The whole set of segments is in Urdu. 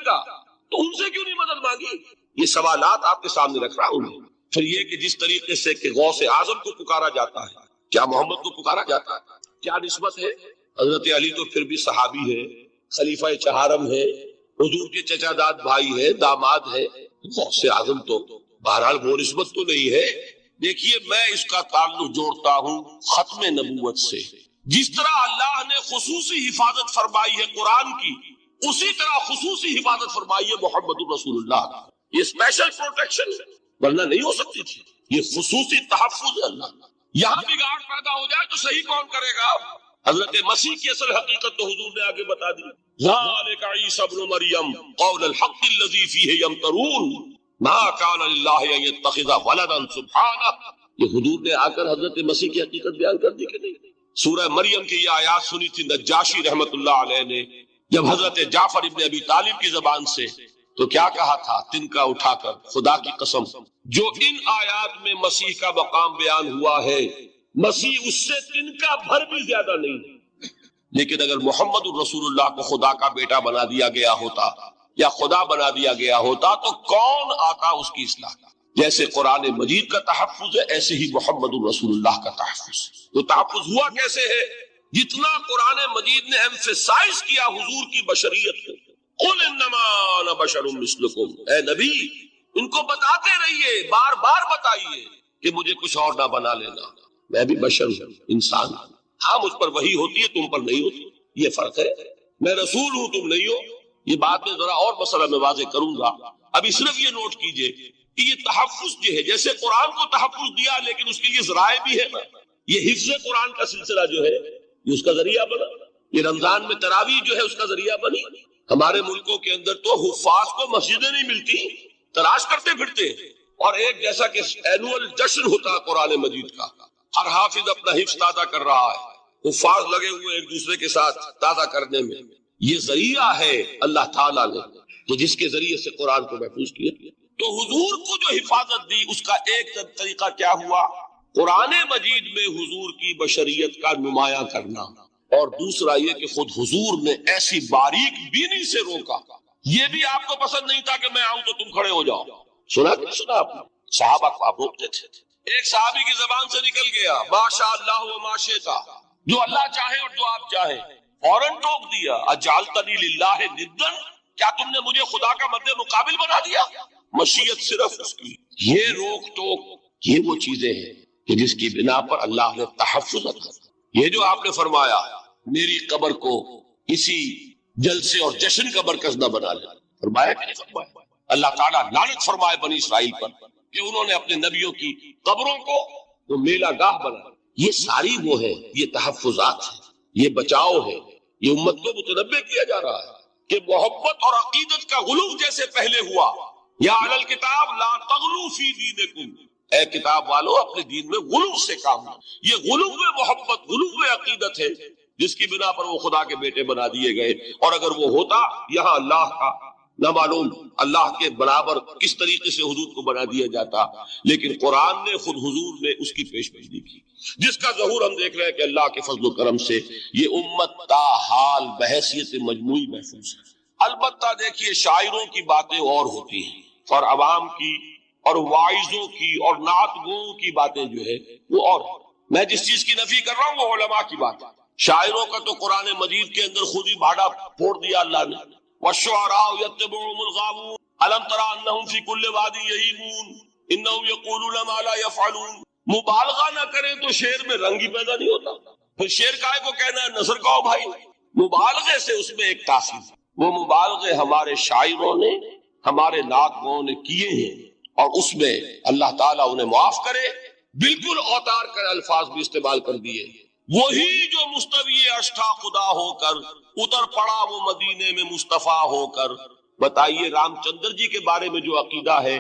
کا، تو ان سے کیوں نہیں مدد مانگی؟ یہ سوالات آپ کے سامنے رکھ رہا ہوں۔ پھر یہ کہ جس طریقے سے کہ غوث اعظم کو پکارا جاتا ہے، کیا محمد کو پکارا جاتا ہے؟ کیا نسبت ہے؟ حضرت علی تو پھر بھی صحابی ہے، خلیفہ چہارم ہے، حضور کے چچا داد بھائی ہے، داماد ہے، غوث اعظم تو بہرحال وہ نسبت تو نہیں ہے۔ دیکھیے میں اس کا تعلق جوڑتا ہوں ختم نبوت سے۔ جس طرح اللہ نے خصوصی حفاظت فرمائی ہے قرآن کی، اسی طرح خصوصی حفاظت فرمائی ہے محمد رسول اللہ۔ یہ اسپیشل پروٹیکشن ہے، ورنہ نہیں ہو سکتی تھی۔ یہ خصوصی تحفظ ہے اللہ۔ یہاں بگاڑ پیدا ہو جائے تو صحیح کون کرے گا؟ حضرت مسیح کی اصل حقیقت تو حضور نے آگے بتا دی۔ ذالک عیسی ابن مریم قول الحق الذی فیہ یمترون ما کان للہ ان یتخذ ولدا سبحانہ۔ یہ حضور نے آ کر حضرت مسیح کی حقیقت بیان کر دی کہ نہیں؟ سورہ مریم کی یہ آیات سنی تھی نجاشی رحمت اللہ علیہ نے جب حضرت جعفر ابن ابی طالب کی زبان سے، تو کیا کہا تھا تنکا اٹھا کر؟ خدا کی قسم جو ان آیات میں مسیح کا مقام بیان ہوا ہے، مسیح اس سے تنکا بھر بھی زیادہ نہیں۔ لیکن اگر محمد الرسول اللہ کو خدا کا بیٹا بنا دیا گیا ہوتا یا خدا بنا دیا گیا ہوتا تو کون آتا اس کی اصلاح کا؟ جیسے قرآن مجید کا تحفظ ہے ایسے ہی محمد الرسول اللہ کا تحفظ۔ تو تحفظ ہوا کیسے ہے؟ جتنا قرآن مجید نے ایمفیسائز کیا حضور کی بشریت کو، قل انما انا بشر مثلکم، اے نبی ان کو بتاتے رہیے، بار بار بتائیے کہ مجھے کچھ اور نہ بنا لینا، میں بھی بشر ہوں، انسان ہوں۔ ہاں مجھ پر وحی ہوتی ہے، تم پر نہیں ہوتی، یہ فرق ہے۔ میں رسول ہوں، تم نہیں ہو۔ یہ بات میں ذرا اور مسئلہ میں واضح کروں گا، ابھی صرف یہ نوٹ کیجئے کہ یہ تحفظ جو ہے، جیسے قرآن کو تحفظ دیا لیکن اس کے لیے ذرائع بھی ہے نا۔ یہ حفظ قرآن کا سلسلہ جو ہے یہ اس کا ذریعہ بنا، یہ رمضان میں تراویح جو ہے اس کا ذریعہ بنی۔ ہمارے ملکوں کے اندر تو حفاظ کو مسجدیں نہیں ملتی، تلاش کرتے پھرتے، اور ایک جیسا کہ اینول جشن ہوتا ہے قرآن مجید کا، ہر حافظ اپنا حفظ تازہ کر رہا ہے، حفاظ لگے ہوئے ایک دوسرے کے ساتھ تازہ کرنے میں۔ یہ ذریعہ ہے اللہ تعالیٰ نے کہ جس کے ذریعے سے قرآن کو محفوظ کیا۔ تو حضور کو جو حفاظت دی اس کا ایک طریقہ کیا ہوا؟ قرآن مجید میں حضور کی بشریت کا نمایاں کرنا، اور دوسرا یہ کہ خود حضور نے ایسی باریک بینی سے روکا۔ یہ بھی آپ کو پسند نہیں تھا کہ میں آؤں تو تم کھڑے ہو جاؤ، سنا کہ نہیں سنا آپ نے؟ صحابہ کو آپ روکتے تھے۔ ایک صحابی کی زبان سے نکل گیا ما شاء اللہ و ما شئت، جو اللہ چاہے اور جو آپ چاہیں، فوراً ٹوک دیا اجعلتنی للہ ندا، کیا تم نے مجھے خدا کا مد مقابل بنا دیا؟ مشیت صرف اس کی۔ یہ روک ٹوک یہ وہ چیزیں ہیں کہ جس کی بنا پر اللہ نے تحفظ عطا۔ یہ جو آپ نے فرمایا میری قبر کو اسی جلسے اور جشن کا مرکز نہ بنا لے، فرمایا کہ نہیں فرمایا؟ اللہ تعالیٰ لعنت فرمائے بنی اسرائیل پر کہ انہوں نے اپنے نبیوں کی قبروں کو وہ میلہ گاہ بنا۔ یہ ساری وہ ہے، یہ تحفظات ہے، یہ بچاؤ ہے، یہ امت کو متنبہ کیا جا رہا ہے کہ محبت اور عقیدت کا غلو جیسے پہلے ہوا، یا اہل الکتاب لا تغلو فی دینکم، اے کتاب والو اپنے دین میں غلو سے کام لو۔ یہ غلو محبت، غلو عقیدت ہے جس کی بنا پر وہ خدا کے بیٹے بنا دیے گئے۔ اور اگر وہ ہوتا یہاں اللہ کا نہ معلوم اللہ کے برابر کس طریقے سے حضور کو بنا دیا جاتا، لیکن قرآن نے خود حضور نے اس کی پیش قدمی کی، جس کا ظہور ہم دیکھ رہے ہیں کہ اللہ کے فضل و کرم سے یہ امت تا حال بحیثیت مجموعی محفوظ ہے۔ البتہ دیکھیے شاعروں کی باتیں اور ہوتی ہیں، اور عوام کی اور واعظوں کی اور نعت گوؤں کی باتیں جو ہے وہ اور ہے۔ میں جس چیز کی نفی کر رہا ہوں وہ علماء کی بات ہے۔ شاعروں کا تو قرآن مجید کے اندر خود ہی بھاڑا پھوڑ دیا اللہ نے، والشعراء يتبعهم الغاوون الم تر انهم في كل واد يهيمون انهم يقولون ما لا يفعلون۔ مبالغہ نہ کریں تو شعر میں رنگ ہی پیدا نہیں ہوتا، پھر شعر کائے کو کہنا ہے نثر کہو بھائی۔ مبالغے سے اس میں ایک تاثیر، وہ مبالغے ہمارے شاعروں نے ہمارے نعت گاؤں نے کیے ہیں، اور اس میں اللہ تعالیٰ انہیں معاف کرے بالکل اوتار کر الفاظ بھی استعمال کر دیے۔ وہی جو مستوی اشٹھا خدا ہو کر اتر پڑا وہ مدینے میں مصطفیٰ ہو کر۔ بتائیے رام چندر جی کے بارے میں جو عقیدہ ہے،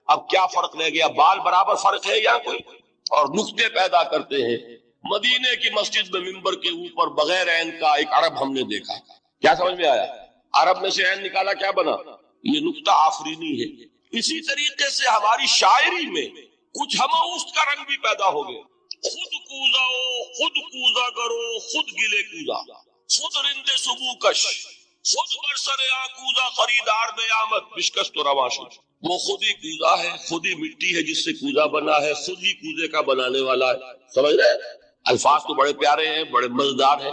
اب کیا فرق رہ گیا؟ بال برابر فرق ہے یا کوئی؟ اور نقطے پیدا کرتے ہیں۔ مدینے کی مسجد میں منبر کے اوپر بغیر عین کا ایک عرب ہم نے دیکھا، کیا سمجھ میں آیا؟ عرب میں سے عین نکالا، کیا بنا؟ یہ نقطہ آفرینی ہے۔ اسی طریقے سے ہماری شاعری میں کچھ ہماؤست کا رنگ بھی پیدا ہو گئے۔ خود کوزاؤ، خود کوزا کرو، خود گلے کوزا، خود رندے صبو کش، خود برسر کوزہ خریدار میں آمد بشکست و رواں شد، وہ خود ہی کوزہ ہے، خود ہی مٹی ہے جس سے کوزہ بنا ہے، خود ہی کوزے کا بنانے والا ہے. سمجھ رہے ہیں؟ الفاظ تو بڑے پیارے ہیں، بڑے مزیدار ہیں،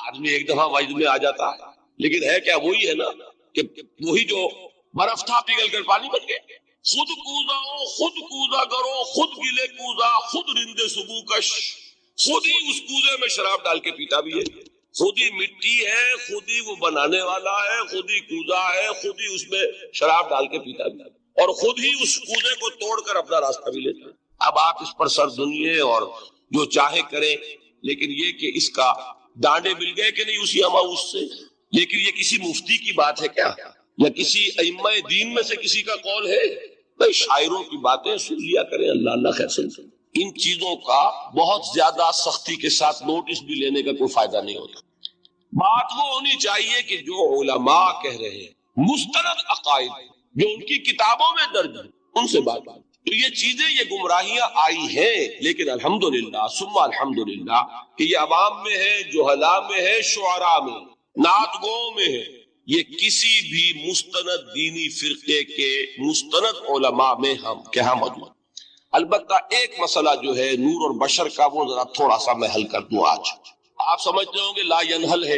آدمی ایک دفعہ وجد میں آ جاتا ہے، لیکن ہے کیا وہی ہے نا کہ وہی جو برف تھا پگھل کر پانی بن گئے. خود کوزہ خود کوزہ کرو، خود گلے کوزہ، خود رندے سبو کش، خود ہی اس کوزے میں شراب ڈال کے پیتا بھی ہے، خود ہی مٹی ہے، خود ہی وہ بنانے والا ہے، خود ہی کوزہ ہے، خود ہی اس میں شراب ڈال کے پیتا بھی ہے، اور خود ہی اس کوزے کو توڑ کر اپنا راستہ بھی لیتا ہے. اب آپ اس پر سر دنیے اور جو چاہے کریں، لیکن یہ کہ اس کا ڈانڈے مل گئے کہ نہیں اسی اماؤس سے. لیکن یہ کسی مفتی کی بات ہے کیا، یا کسی ائمہ دین میں سے کسی کا قول ہے؟ بھائی شاعروں کی باتیں سن لیا کریں، اللہ اللہ خیر سے. ان چیزوں کا بہت زیادہ سختی کے ساتھ نوٹس بھی لینے کا کوئی فائدہ نہیں ہوتا. بات وہ ہونی چاہیے کہ جو علماء کہہ رہے ہیں مستند عقائد جو ان کی کتابوں میں درج ہے ان سے بات. تو یہ چیزیں، یہ گمراہیاں آئی ہیں، لیکن الحمدللہ ثم الحمدللہ کہ یہ عوام میں ہے، جہلاء میں ہے، شعراء میں، نعت گوؤں میں ہے. یہ کسی بھی مستند دینی فرقے کے مستند علماء میں ہم کہاں موجود. البتہ ایک مسئلہ جو ہے نور اور بشر کا، وہ ذرا تھوڑا سا میں حل کر دوں. آج آپ سمجھتے ہوں گے لا ینحل ہے.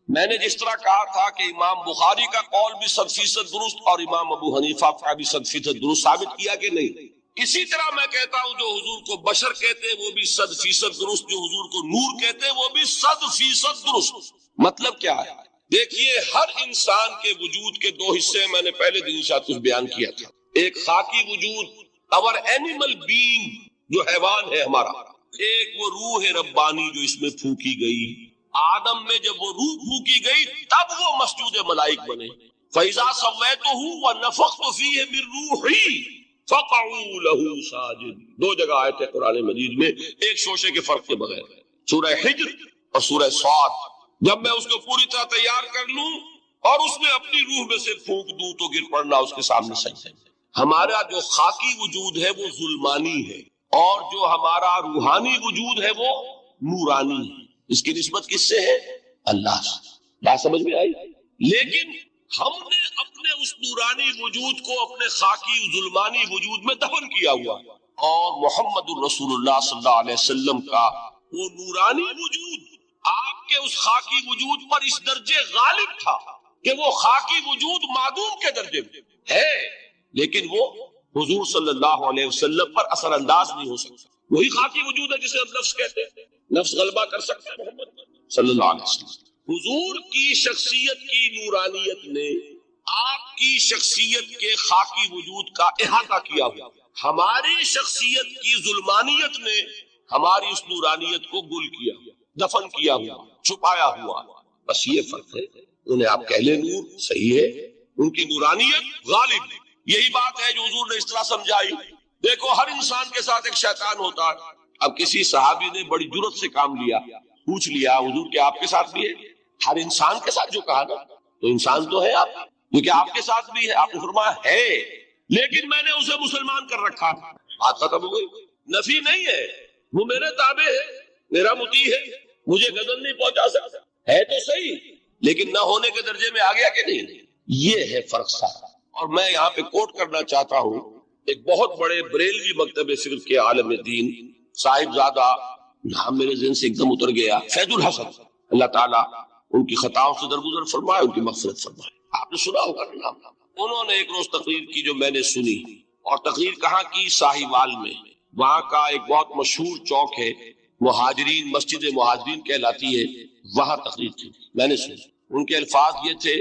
میں نے جس طرح کہا تھا کہ امام بخاری کا قول بھی 100% درست اور امام ابو حنیفہ کا بھی 100% درست ثابت کیا کہ نہیں، اسی طرح میں کہتا ہوں جو حضور کو بشر کہتے ہیں وہ بھی 100% درست، جو حضور کو نور کہتے ہیں وہ بھی 100% درست. مطلب کیا ہے؟ دیکھیے، ہر انسان کے وجود کے دو حصے میں نے پہلے دن شاید کچھ بیان کیا تھا. ایک خاکی وجود، اور اینیمل بینگ جو حیوان ہے ہمارا، ایک وہ روح ربانی جو اس میں پھونکی گئی. آدم میں جب وہ روح پھونکی گئی تب وہ مسجود ملائک بنے. فَإِذَا سَوَّيْتُهُ وَنَفَخْتُ فِيهِ مِن رُوحِي فَقَعُوا لَهُ سَاجِدِينَ. دو جگہ آیت ہے قرآن مجید میں، ایک شوشے کے فرق کے بغیر، سورہ حجر اور سورہ صاد. جب میں اس کو پوری طرح تیار کر لوں اور اس میں اپنی روح میں سے پھونک دوں تو گر پڑنا اس کے سامنے سجدے. ہمارا جو خاکی وجود ہے وہ ظلمانی ہے، اور جو ہمارا روحانی وجود ہے وہ نورانی ہے. اس کی نسبت کس سے ہے؟ اللہ سے. بات سمجھ میں آئی؟ لیکن ہم نے اپنے اس نورانی وجود کو اپنے خاکی ظلمانی وجود میں دفن کیا ہوا، اور محمد الرسول اللہ صلی اللہ علیہ وسلم کا وہ نورانی وجود آپ کے اس خاکی وجود پر اس درجے غالب تھا کہ وہ خاکی وجود معدوم کے درجے میں ہے، لیکن وہ حضور صلی اللہ علیہ وسلم پر اثر انداز نہیں ہو سکتا. وہی خاکی وجود ہے جسے ہم نفس کہتے ہیں، نفس غلبہ کر سکتا ہے محمد صلی اللہ علیہ وسلم. حضور کی شخصیت کی نورانیت نے آپ کی شخصیت کے خاکی وجود کا احاطہ کیا ہوا، ہماری شخصیت کی ظلمانیت نے ہماری اس نورانیت کو گل کیا، دفن کیا ہوا، چھپایا ہوا. بس یہ فرق ہے. انہیں آپ کہہ لیں نور، صحیح ہے، ان کی نورانیت غالب. یہی بات ہے جو حضور نے اس طرح سمجھائی. دیکھو، ہر انسان کے ساتھ ایک شیطان ہوتا ہے. اب کسی صحابی نے بڑی جرت سے کام لیا، پوچھ لیا حضور کہ آپ کے ساتھ بھی ہے؟ ہر انسان کے ساتھ جو کہا نا، تو انسان تو ہے آپ، کیونکہ آپ کے ساتھ بھی ہے. آپ نے فرمایا ہے، لیکن میں نے اسے مسلمان کر رکھا. بات ختم ہو گئی. نفی نہیں ہے، وہ میرے تابع ہے، میرا مطیع ہے، مجھے غضب نہیں پہنچا سکتا. ہے تو صحیح، لیکن نہ ہونے کے درجے میں آ گیا کہ نہیں. یہ ہے فرق سارا. اور میں یہاں پہ کوٹ کرنا چاہتا ہوں ایک بہت بڑے بریلوی مکتب فکر کے عالم دین صاحب زادہ، نام میرے ذہن سے ایک دم اتر گیا، فیض الحسن. اللہ تعالیٰ ان کی خطاؤں سے درگزر فرمائے، ان کی مغفرت فرمائے. آپ نے سنا ہوگا نام. انہوں نے ایک روز تقریر کی جو میں نے سنی، اور تقریر کہاں کی؟ ساہیوال میں. وہاں کا ایک بہت مشہور چوک ہے، مہاجرین، مسجد مہاجرین کہلاتی ہے، وہاں تقریر کی. میں نے سنی. ان کے الفاظ یہ تھے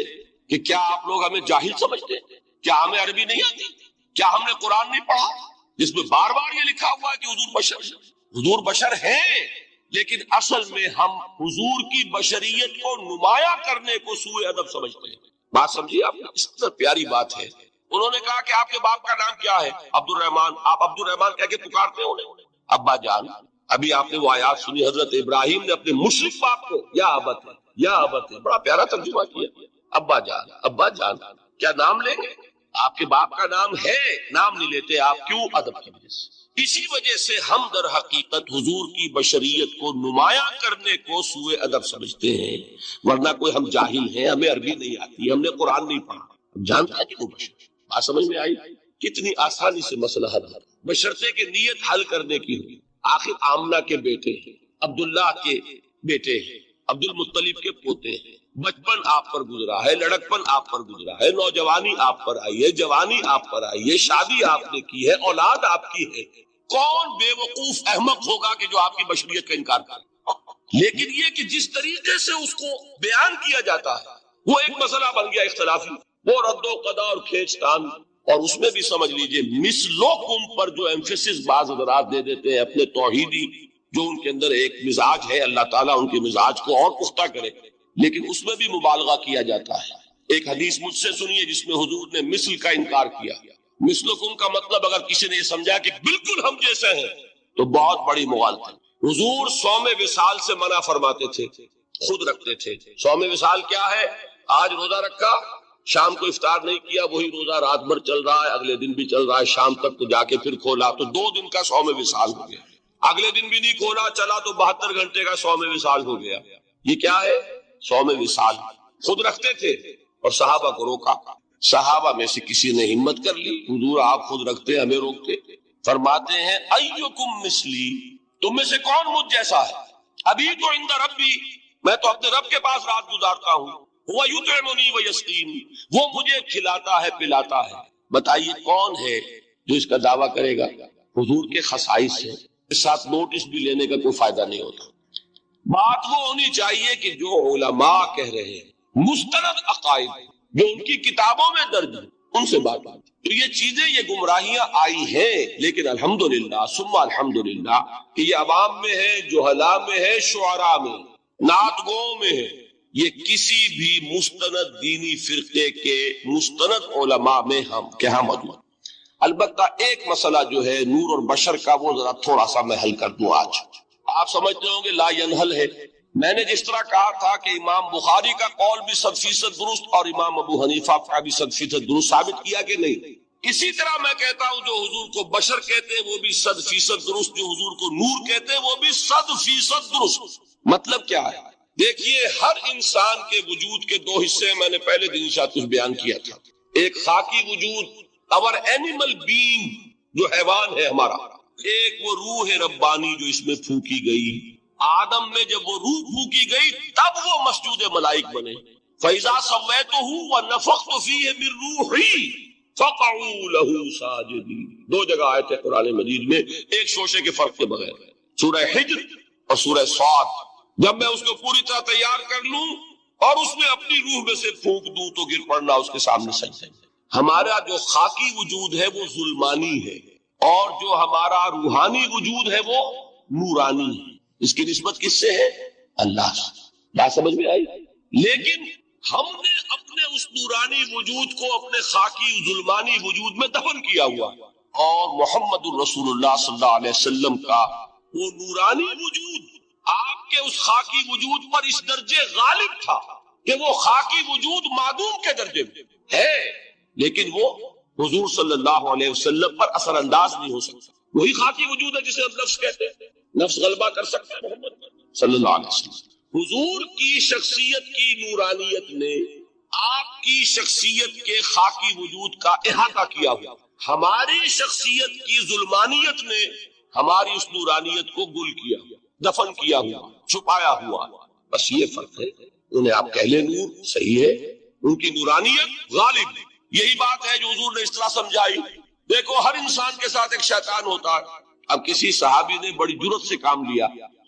کہ کیا آپ لوگ ہمیں جاہل سمجھتے ہیں؟ کیا ہمیں عربی نہیں آتی؟ کیا ہم نے قرآن نہیں پڑھا جس میں بار بار یہ لکھا ہوا ہے کہ حضور بشر؟ حضور بشر ہیں، لیکن اصل میں ہم حضور کی بشریت کو نمایاں کرنے کو سوء ادب سمجھتے ہیں. بات سمجھیے آپ، اس طرح پیاری بات ہے. انہوں نے کہا کہ آپ کے باپ کا نام کیا ہے؟ عبد الرحمان. آپ عبد الرحمان کہہ کے پکارتے ہو انہیں؟ ابا جان. ابھی آپ نے وہ آیات سنی، حضرت ابراہیم نے اپنے مشرک باپ کو یا ابت ہے، یا ابت ہے، بڑا پیارا ترجمہ کیا. ابا جان، ابا جان. کیا نام لیں گے؟ آپ کے باپ کا نام ہے، نام نہیں لیتے آپ. کیوں؟ ادب کی وجہ سے. اسی وجہ سے ہم در حقیقت حضور کی بشریت کو نمایاں کرنے کو سوء ادب سمجھتے ہیں، ورنہ کوئی ہم جاہل ہیں، ہمیں عربی نہیں آتی، ہم نے قرآن نہیں پڑھا، ہم جانتے ہیں کہ وہ بشر۔ بات سمجھ میں آئی؟ کتنی آسانی سے مسئلہ حل ہے، بشرطے کہ نیت حل کرنے کی ہوئی۔ آخر آمنہ کے بیٹے ہیں، عبداللہ کے بیٹے ہیں، عبد المطلب کے پوتے ہیں، بچپن آپ پر گزرا ہے، لڑکپن آپ پر گزرا ہے، نوجوانی آپ پر آئی ہے، جوانی آپ پر آئی ہے، شادی آپ نے کی ہے، اولاد آپ کی ہے۔ کون بے وقوف احمق ہوگا کہ جو آپ کی بشریت کا انکار کرے؟ لیکن یہ کہ جس طریقے سے اس کو بیان کیا جاتا ہے وہ ایک مسئلہ بن گیا اختلافی، وہ رد و قضا اور کھینچ تان، اور اس میں بھی سمجھ لیجئے مثلکم پر جو ایمفیسس بعض حضرات دے دیتے ہیں اپنے توحیدی، جو ان کے اندر ایک مزاج ہے، اللہ تعالیٰ ان کے مزاج کو اور پختہ کرے، لیکن اس میں بھی مبالغہ کیا جاتا ہے۔ ایک حدیث مجھ سے سنیے جس میں حضور نے مثل کا انکار کیا۔ مثلکم کا مطلب اگر کسی نے یہ سمجھا کہ بالکل ہم جیسے ہیں تو بہت بڑی مغالطہ۔ حضور صوم وصال سے منع فرماتے تھے، خود رکھتے تھے۔ صوم وصال کیا ہے؟ آج روزہ رکھا، شام کو افطار نہیں کیا، وہی روزہ رات بھر چل رہا ہے، اگلے دن بھی چل رہا ہے، شام تک تو جا کے پھر کھولا تو 2 دن کا صوم وصال ہو گیا، اگلے دن بھی نہیں کھولا، چلا تو 72 گھنٹے کا صوم وصال ہو گیا۔ یہ کیا ہے؟ صوم وصال۔ خود رکھتے تھے اور صحابہ کو روکا۔ صحابہ میں سے کسی نے ہمت کر لی، حضور آپ خود رکھتے ہمیں روکتے، فرماتے ہیں ایکم مثلی، تم میں سے کون مجھ جیسا ہے؟ ابھی تو عند ربی، میں تو اپنے رب کے پاس رات گزارتا ہوں، وہ یطعمنی ویسقین، وہ مجھے کھلاتا ہے پلاتا ہے۔ بتائیے کون ہے جو اس کا دعویٰ کرے گا؟ حضور کے خصائص ہیں، اس ساتھ نوٹس بھی لینے کا کوئی فائدہ نہیں ہوتا۔ بات وہ ہونی چاہیے کہ جو علماء کہہ رہے ہیں، مستند عقائد جو ان کی کتابوں میں درج ہیں، ان سے بات آتی۔ تو یہ چیزیں، یہ گمراہیاں آئی ہیں، لیکن الحمدللہ ثم الحمدللہ کہ یہ عوام میں ہے، جہلاء میں ہے، شعراء میں، نعت گوؤں میں ہے، یہ کسی بھی مستند دینی فرقے کے مستند علماء میں ہم کہاں موجود۔ البتہ ایک مسئلہ جو ہے نور اور بشر کا، وہ ذرا تھوڑا سا میں حل کر دوں آج۔ آپ سمجھتے ہوں گے لا ینحل ہے، میں نے جس طرح کہا تھا کہ امام بخاری کا قول بھی 100% درست اور امام ابو حنیفہ کا بھی 100% درست ثابت کیا کہ نہیں، اسی طرح میں کہتا ہوں جو حضور کو بشر کہتے ہیں وہ بھی 100% درست، جو حضور کو نور کہتے ہیں وہ بھی 100% درست۔ مطلب کیا ہے؟ دیکھیے، ہر انسان کے وجود کے 2 حصے میں نے پہلے دن شاید کچھ بیان کیا تھا۔ ایک خاکی وجود، اور اینیمل بینگ جو حیوان ہے ہمارا، ایک وہ روح ربانی جو اس میں پھونکی گئی۔ آدم میں جب وہ روح پھونکی گئی تب وہ مسجود ملائک بنے۔ فَإِذَا سَوَّيْتُهُ وَنَفَخْتُ فِيهِ مِن رُوحِي فَقَعُوا لَهُ سَاجِدِينَ۔ 2 جگہ آئے تھے قرآن مجید میں، ایک شوشے کے فرق کے بغیر، سورہ حجر اور سورہ صاد۔ جب میں اس کو پوری طرح تیار کر لوں اور اس میں اپنی روح میں سے پھونک دوں تو گر پڑنا اس کے سامنے سجدے میں۔ ہمارا جو خاکی وجود ہے وہ ظلمانی ہے، اور جو ہمارا روحانی وجود ہے وہ نورانی ہے۔ اس کی نسبت کس سے ہے؟ اللہ سے۔ بات سمجھ میں آئی؟ لیکن ہم نے اپنے اس نورانی وجود کو اپنے خاکی ظلمانی وجود میں دفن کیا ہوا، اور محمد الرسول اللہ صلی اللہ علیہ وسلم کا وہ نورانی وجود آپ کے اس خاکی وجود پر اس درجے غالب تھا کہ وہ خاکی وجود معدوم کے درجے میں ہے، لیکن وہ حضور صلی اللہ علیہ وسلم پر اثر انداز نہیں ہو سکتا۔ وہی خاکی وجود ہے جسے ہم نفس کہتے ہیں، نفس غلبہ کر سکتا ہے محمد صلی اللہ علیہ وسلم۔ حضور کی شخصیت کی نورانیت نے آپ کی شخصیت کے خاکی وجود کا احاطہ کیا ہوا، ہماری شخصیت کی ظلمانیت نے ہماری اس نورانیت کو گل کیا ہوا، دفن کیا ہوا، چھپایا ہوا۔ بس یہ فرق ہے۔ انہیں آپ کہہ لیں نور، صحیح ہے، ان کی نورانیت غالب ہے۔ یہی بات ہے جو حضور نے اس طرح سمجھائی۔ دیکھو، ہر انسان کے ساتھ ایک شیطان ہوتا ہے۔ اب کسی صحابی نے بڑی جرت سے کام لیا،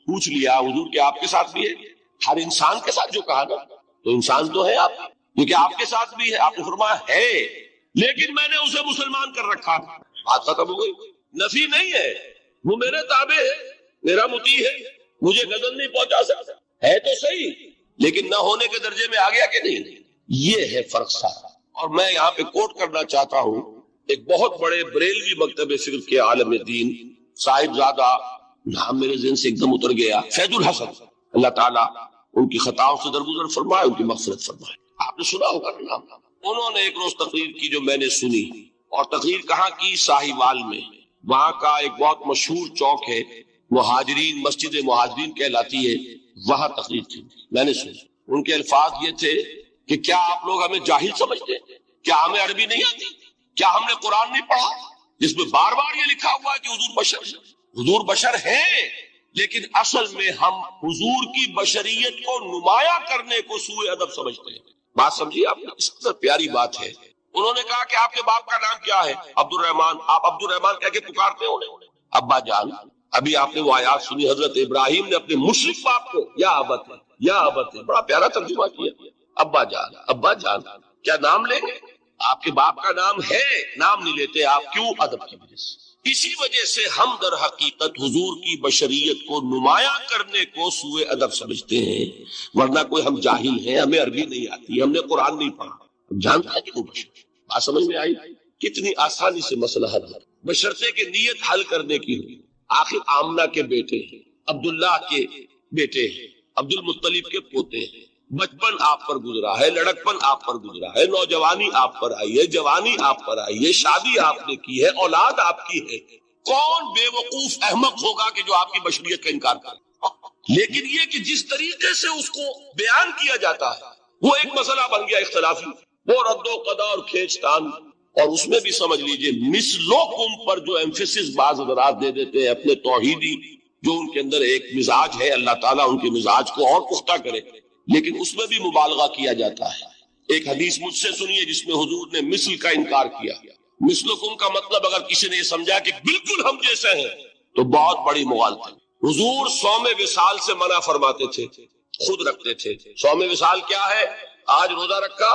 پوچھ لیا حضور کہ آپ کے ساتھ بھی ہے؟ ہر انسان کے ساتھ جو کہا نا، تو انسان تو ہے آپ، کیونکہ آپ کے ساتھ بھی ہے۔ آپ نے فرمایا ہے، لیکن میں نے اسے مسلمان کر رکھا۔ بات ختم ہو گئی۔ نفی نہیں ہے، وہ میرے تابع ہے، میرا مطیع ہے، مجھے غضب نہیں پہنچا سکتا ہے تو صحیح، لیکن نہ ہونے کے درجے میں آ گیا کہ نہیں۔ یہ ہے فرق سارا۔ اور میں یہاں پہ کوٹ کرنا چاہتا ہوں ایک بہت بڑے بریلوی مکتب فکر کے عالم دین، صاحبزادہ، نام میرے ذہن سے ایک دم اتر گیا، فیض الحسن، اللہ تعالیٰ ان کی خطاؤں سے درگزر فرمائے، ان کی مغفرت فرمائے۔ آپ نے سنا ہوگا نا نام۔ انہوں نے ایک روز تقریر کی جو میں نے سنی، اور تقریر کہاں کی؟ ساہیوال میں، وہاں کا ایک بہت مشہور چوک ہے مہاجرین، مسجد مہاجرین کہلاتی ہے، وہاں تقریر تھی، میں نے سنی۔ ان کے الفاظ یہ تھے کہ کیا آپ لوگ ہمیں جاہل سمجھتے ہیں؟ کیا ہمیں عربی نہیں آتی؟ کیا ہم نے قرآن نہیں پڑھا جس میں بار بار یہ لکھا ہوا ہے کہ حضور بشر ہیں؟ حضور بشر ہیں، لیکن اصل میں ہم حضور کی بشریت کو نمایاں کرنے کو سوء ادب سمجھتے ہیں۔ بات سمجھیے آپ نے، اس قدر پیاری بات ہے۔ انہوں نے کہا کہ آپ کے باپ کا نام کیا ہے؟ عبد الرحمان۔ آپ عبد الرحمان کہہ کے پکارتے ہو انہیں؟ ابا جان، ابھی آپ نے وہ آیات سنی، حضرت ابراہیم نے اپنے مشرک باپ کو یا ابت ہے یا ابت ہے، بڑا پیارا ترجمہ کیا، ابا جان ابا جان، کیا نام لیں گے؟ آپ کے باپ کا نام ہے، نام نہیں لیتے آپ، کیوں؟ ادب کی وجہ سے۔ اسی وجہ سے ہم در حقیقت حضور کی بشریت کو نمایاں کرنے کو سوء ادب سمجھتے ہیں، ورنہ کوئی ہم جاہل ہیں، ہمیں عربی نہیں آتی، ہم نے قرآن نہیں پڑھا، ہم جانتے ہیں کہ وہ بشر۔ بات سمجھ میں آئی؟ کتنی آسانی سے مسئلہ حل ہے، بشرطے کہ نیت حل کرنے کی ہو۔ آخر آمنہ کے بیٹے ہیں، عبداللہ کے بیٹے ہیں، عبد المطلب کے پوتے ہیں، بچپن آپ پر گزرا ہے، لڑکپن آپ پر گزرا ہے، نوجوانی آپ پر آئی ہے، جوانی آپ پر آئی ہے، شادی آپ نے کی ہے، اولاد آپ کی ہے۔ کون بے وقوف احمق ہوگا کہ جو آپ کی بشریت کا انکار کرے؟ لیکن یہ کہ جس طریقے سے اس کو بیان کیا جاتا ہے وہ ایک مسئلہ بن گیا اختلافی، وہ رد و قضا اور کھینچ تان، اور اس میں بھی سمجھ لیجئے مثلکم پر جو ایمفیسس بعض حضرات دے دیتے ہیں اپنے توحیدی، جو ان کے اندر ایک مزاج ہے، اللہ تعالیٰ ان کے مزاج کو اور پختہ کرے، لیکن اس میں بھی مبالغہ کیا جاتا ہے۔ ایک حدیث مجھ سے سنیے جس میں حضور نے مثل کا انکار کیا۔ مثلکم کا مطلب اگر کسی نے یہ سمجھا کہ بالکل ہم جیسے ہیں تو بہت بڑی مغالطہ۔ حضور صوم وصال سے منع فرماتے تھے، خود رکھتے تھے۔ صوم وصال کیا ہے؟ آج روزہ رکھا،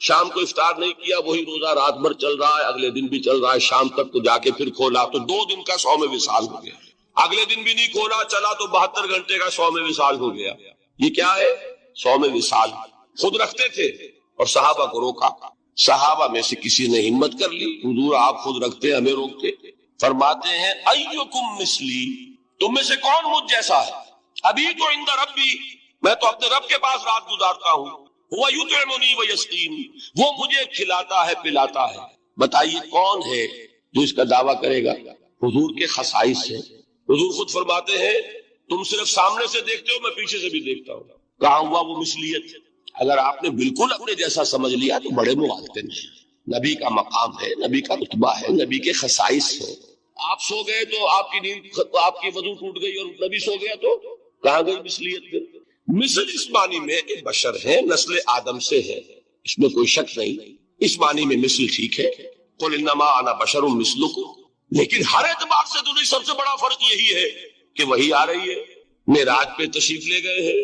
شام کو افطار نہیں کیا، وہی روزہ رات بھر چل رہا ہے، اگلے دن بھی چل رہا ہے، شام تک تو جا کے پھر کھولا تو 2 دن کا صوم وصال ہو گیا، اگلے دن بھی نہیں کھولا، چلا تو 72 گھنٹے کا صوم وصال ہو گیا۔ یہ کیا ہے؟ صوم وصال۔ خود رکھتے تھے اور صحابہ کو روکا، صحابہ میں سے کسی نے ہمت کر لی، حضور آپ خود رکھتے ہمیں روکتے، فرماتے ہیں ایکم مثلی، تم میں سے کون مجھ جیسا ہے؟ ابھی تو عند ربی، میں تو اپنے رب کے پاس رات گزارتا ہوں، وہ یطعمنی ویسقین، وہ مجھے کھلاتا ہے پلاتا ہے۔ بتائیے کون ہے جو اس کا دعویٰ کرے گا؟ حضور کے خصائص ہیں۔ حضور خود فرماتے ہیں تم صرف سامنے سے دیکھتے ہو، میں پیچھے سے بھی دیکھتا ہوں۔ کہاں ہوا وہ مثلیت؟ اگر آپ نے بالکل اپنے جیسا سمجھ لیا تو بڑے مغالطے میں ہیں۔ نبی کا مقام ہے، نبی کا رتبہ ہے، نبی کے خصائص ہیں۔ آپ سو گئے تو آپ کی نیند، آپ کی وضو ٹوٹ گئی اور نبی سو گیا تو کہاں گئی مثلیت؟ مثل اس معنی میں کہ بشر ہیں، نسل آدم سے ہے، اس میں کوئی شک نہیں، اس معنی میں مثل ٹھیک ہے، قل انما انا بشر مثلکم، لیکن ہر اعتبار سے تو سب سے بڑا فرق یہی ہے کہ وہی آ رہی ہے، معراج پہ تشریف لے گئے ہیں،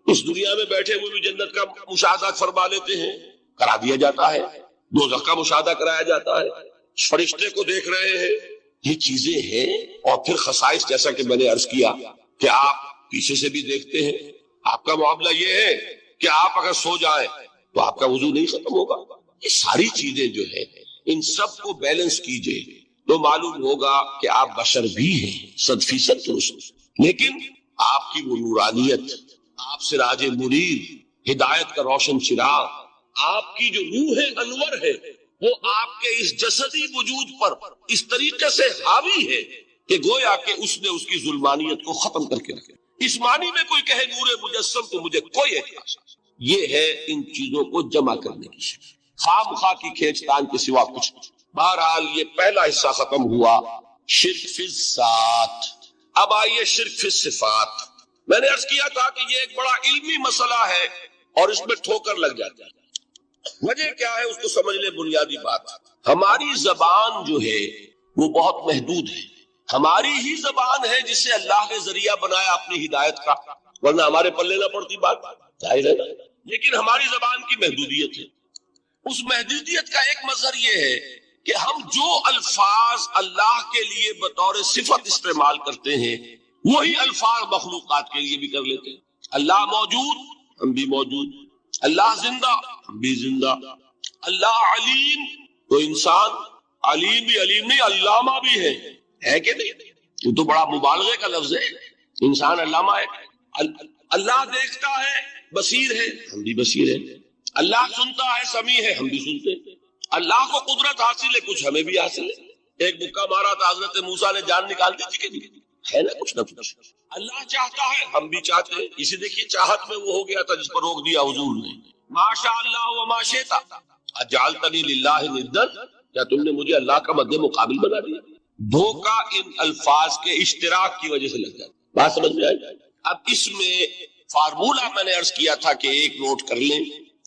اس دنیا میں بیٹھے ہوئے بھی جنت کا مشاہدہ فرما لیتے ہیں، کرا دیا جاتا ہے، دوزخ کا مشاہدہ کرایا جاتا ہے، فرشتے کو دیکھ رہے ہیں، یہ چیزیں ہیں۔ اور پھر خصائص جیسا کہ میں نے عرض کیا کہ آپ پیچھے سے بھی دیکھتے ہیں، آپ کا معاملہ یہ ہے کہ آپ اگر سو جائیں تو آپ کا وضو نہیں ختم ہوگا۔ یہ ساری چیزیں جو ہے ان سب کو بیلنس کیجئے تو معلوم ہوگا کہ آپ بشر بھی ہیں 100% درست، لیکن آپ کی وہ نورانیت، آپ سراج منیر، ہدایت کا روشن چراغ، آپ کی جو روح انور ہے وہ آپ کے اس جسدی وجود پر اس طریقے سے حاوی ہے کہ گویا کہ اس نے اس کی ظلمانیت کو ختم کر کے رکھے۔ اس معنی میں کوئی کہے نور مجسم تو مجھے کوئی اعتراض نہیں۔ یہ ہے ان چیزوں کو جمع کرنے کی شکل، خام خواہ کی کھینچ تان کے سوا کچھ نہیں۔ بہرحال یہ پہلا حصہ ختم ہوا، شرک فی الذات۔ اب آئیے شرک فی الصفات۔ میں نے عرض کیا تھا کہ یہ ایک بڑا علمی مسئلہ ہے اور اس میں ٹھوکر لگ جاتا ہے۔ وجہ کیا ہے اس کو سمجھ لے۔ بنیادی بات، ہماری زبان جو ہے وہ بہت محدود ہے، ہماری ہی زبان ہے جسے اللہ نے ذریعہ بنایا اپنی ہدایت کا، ورنہ ہمارے پلے نہ پڑتی بات، ظاہر ہے نا۔ لیکن ہماری زبان کی محدودیت ہے، اس محدودیت کا ایک مظہر یہ ہے کہ ہم جو الفاظ اللہ کے لیے بطور صفت استعمال کرتے ہیں وہی الفاظ مخلوقات کے لیے بھی کر لیتے ہیں۔ اللہ موجود، ہم بھی موجود، اللہ زندہ، ہم بھی زندہ، اللہ علیم، تو انسان علیم بھی علیم نہیں، علامہ بھی ہے کہ نہیں؟ یہ تو بڑا مبالغے کا لفظ ہے، انسان علامہ ہے۔ اللہ دیکھتا ہے، بصیر ہے، ہم بھی بصیر ہیں۔ اللہ سنتا ہے، سمیع ہے، ہم بھی سنتے ہیں۔ اللہ کو قدرت حاصل ہے، کچھ ہمیں بھی حاصل ہے۔ ایک مکہ مارا تھا حضرت موسیٰ نے، جان نکال دی تھی کہ نہیں؟ ہے نا کچھ نہ کچھ اللہ چاہتا ہے، ہم بھی چاہتے ہیں، اسی دیکھیے چاہت میں وہ ہو گیا تھا جس پر روک دیا حضور نے، ماشاء اللہ وما شئت اجعلتنی للہ ندا، کیا تم نے مجھے اللہ کا مد مقابل بنا دیا؟ دھوکہ ان الفاظ کے اشتراک کی وجہ سے لگ جاتا، بات سمجھ میں آئی؟ اب اس میں فارمولہ میں نے عرض کیا تھا کہ ایک نوٹ کر لیں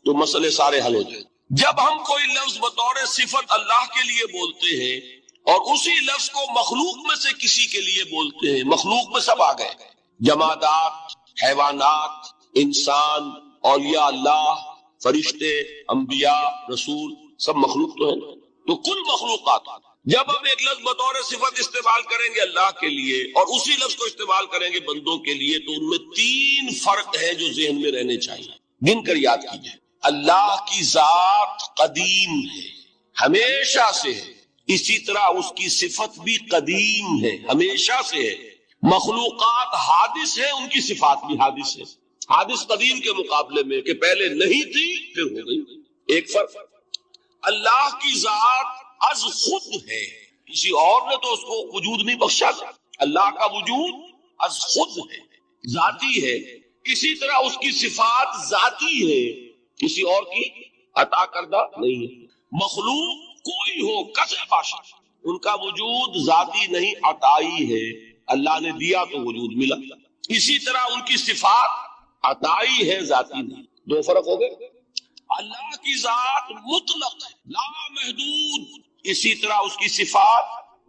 تو مسئلے سارے حل ہو جائیں۔ جب ہم کوئی لفظ بطور صفت اللہ کے لیے بولتے ہیں اور اسی لفظ کو مخلوق میں سے کسی کے لیے بولتے ہیں، مخلوق میں سب آ گئے، جمادات، حیوانات، انسان، اولیاء اللہ، فرشتے، انبیاء، رسول، سب مخلوق تو ہیں، تو کل مخلوقات۔ جب ہم ایک لفظ بطور صفت استعمال کریں گے اللہ کے لیے اور اسی لفظ کو استعمال کریں گے بندوں کے لیے، تو ان میں 3 فرق ہیں جو ذہن میں رہنے چاہیے، گن کر یاد کیجئے۔ اللہ کی ذات قدیم ہے، ہمیشہ سے ہے، اسی طرح اس کی صفت بھی قدیم ہے، ہمیشہ سے ہے۔ مخلوقات حادث ہیں، ان کی صفات بھی حادث ہے، حادث قدیم کے مقابلے میں کہ پہلے نہیں تھی پھر ہو گئی۔ ایک فرق، اللہ کی ذات از خود ہے، کسی اور نے تو اس کو وجود نہیں بخشا تھا، اللہ کا وجود از خود ہے، ذاتی ہے۔ اسی طرح اس کی صفات ذاتی ہے، کسی اور کی عطا کردہ نہیں ہے۔ مخلوق کوئی ہو کسے باشا، ان کا وجود ذاتی نہیں عطائی ہے، اللہ نے دیا تو وجود ملا۔ اسی طرح ان کی صفات عطائی ہے، ذاتی نہیں۔ 2 فرق ہو گئے۔ اللہ کی ذات مطلق ہے، لا محدود، اسی طرح اس کی صفات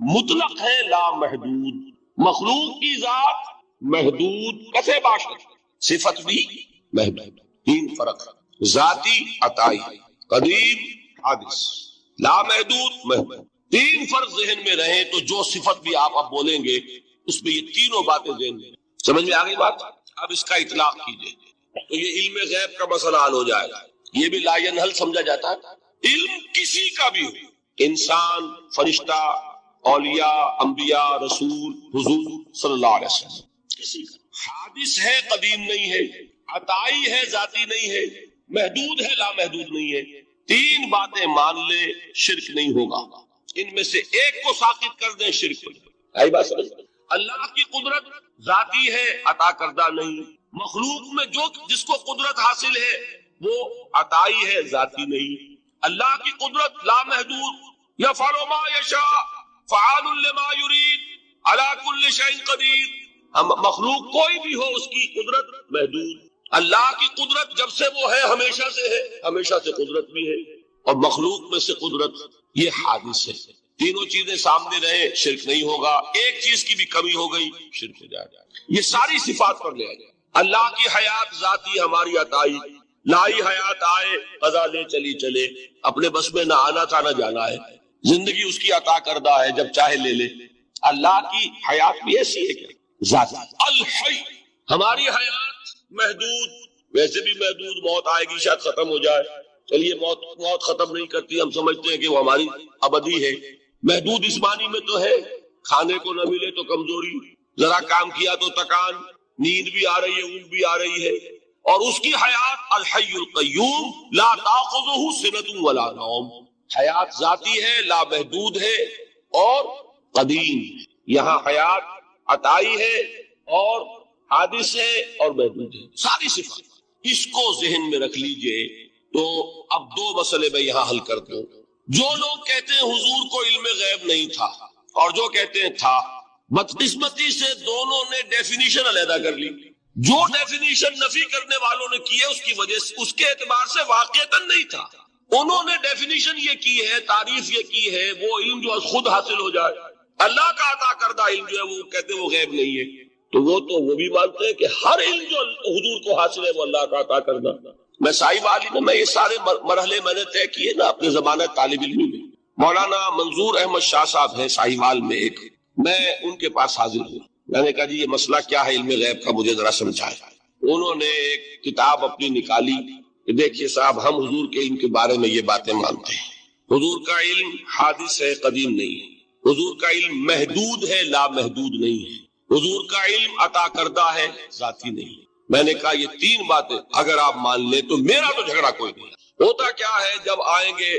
مطلق ہے، لا محدود۔ مخلوق کی ذات محدود کسے باشد، صفت بھی محدود۔ 3 فرق، ذاتی عطائی، قدیم حادث، لا محدود محدود۔ 3 فرق ذہن میں رہیں تو جو صفت بھی آپ اب بولیں گے اس میں یہ تینوں باتیں ذہن میں، سمجھ میں آ گئی بات؟ اب اس کا اطلاق کیجئے تو یہ علم غیب کا مسئلہ حل ہو جائے گا۔ یہ بھی لا ینحل سمجھا جاتا ہے، علم کسی کا بھی ہو، انسان، فرشتہ، اولیاء، انبیاء، رسول، حضور صلی اللہ علیہ وسلم، کسی کا حادث ہے، قدیم نہیں ہے، عطائی ہے، ذاتی نہیں ہے، محدود ہے، لا محدود نہیں ہے۔ 3 باتیں مان لے، شرک نہیں ہوگا۔ ان میں سے ایک کو ساقط کر دیں، شرک ہو جائے۔ آئی بات سمجھ؟ اللہ کی قدرت ذاتی ہے، عطا کردہ نہیں۔ مخلوق میں جس کو قدرت حاصل ہے وہ عطائی ہے، ذاتی نہیں۔ اللہ کی قدرت لا محدود، یفعل ما یشاء فعال لما یرید علی کل شیء قدیر۔ ہم مخلوق کوئی بھی ہو، اس کی قدرت محدود۔ اللہ کی قدرت جب سے وہ ہے ہمیشہ سے ہے، ہمیشہ سے قدرت بھی ہے، اور مخلوق میں سے قدرت یہ حادث ہے۔ تینوں چیزیں سامنے رہے، شرک نہیں ہوگا۔ ایک چیز کی بھی کمی ہو گئی، شرک ہو جائے گا۔ یہ ساری صفات پر لے آئے۔ اللہ کی حیات ذاتی، ہماری عطائی، لائی حیات آئے، قضا لے چلی چلے، اپنے بس میں نہ آنا تھا نہ جانا ہے، زندگی اس کی عطا کردہ ہے، جب چاہے لے لے۔ اللہ کی حیات بھی ایسی ہے کیا؟ ذاتی۔ الحی، ہماری حیات محدود، ویسے بھی محدود، موت آئے گی شاید ختم ہو جائے، چلیے موت ختم نہیں کرتی، ہم سمجھتے ہیں کہ وہ ہماری ابدی ہے۔ محدود اس معنی میں تو ہے کھانے کو نہ ملے تو کمزوری، ذرا کام کیا تو تکان، نیند بھی آ رہی ہے، اونگ بھی آ رہی ہے۔ اور اس کی حیات الحی القیوم لا تاخذہ سنۃ ولا نوم، حیات ذاتی ہے، لا محدود ہے اور قدیم۔ یہاں حیات عطائی ہے اور حادث ہے اور محدود ہے، ساری صفات۔ اس کو ذہن میں رکھ لیجئے۔ تو اب 2 مسئلے میں یہاں حل کر دوں۔ جو لوگ کہتے ہیں حضور کو علم غیب نہیں تھا اور جو کہتے ہیں تھا، بدقسمتی سے دونوں نے ڈیفینیشن علیحدہ کر لی۔ جو ڈیفینیشن نفی کرنے والوں نے کی ہے اس کی وجہ سے، اس کے اعتبار سے واقعتاً نہیں تھا۔ انہوں نے ڈیفینیشن یہ کی ہے، تعریف یہ کی ہے، وہ علم جو خود حاصل ہو جائے، اللہ کا عطا کردہ علم جو ہے وہ کہتے ہیں وہ غیب نہیں ہے۔ تو وہ بھی مانتے ہیں کہ ہر علم جو حضور کو حاصل ہے وہ اللہ کا عطا کردہ۔ میں صاحب عالم میں یہ سارے مرحلے میں نے طے کیے نا اپنے زمانہ طالب علمی میں۔ مولانا منظور احمد شاہ صاحب ہیں ساہیوال میں ایک، میں ان کے پاس حاضر ہوں۔ میں نے کہا جی یہ مسئلہ کیا ہے علم غیب کا، مجھے ذرا سمجھائے۔ انہوں نے ایک کتاب اپنی نکالی کہ دیکھیے صاحب، ہم حضور کے علم کے بارے میں یہ باتیں مانتے ہیں، حضور کا علم حادث ہے، قدیم نہیں ہے، حضور کا علم محدود ہے، لا محدود نہیں ہے، حضور کا علم عطا کردہ ہے، ذاتی نہیں ہے۔ میں نے کہا یہ 3 باتیں اگر آپ مان لیں تو میرا تو جھگڑا کوئی نہیں۔ ہوتا کیا ہے، جب آئیں گے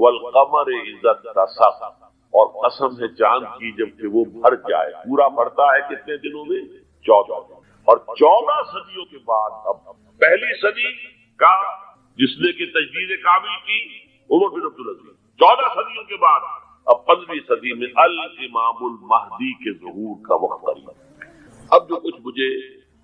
والقمر اذا اتسق، اور قسم ہے چاند کی جب کہ وہ بھر جائے. پورا بھرتا ہے کتنے دنوں میں؟ 14. اور 14 صدیوں کے بعد اب پہلی صدی کا جس نے کہ تجدید کامل کی عمر بن عبدالعزیز، 14 صدیوں کے بعد اب 15ویں صدی میں الامام المہدی کے ظہور کا وقت قریب. اب جو کچھ مجھے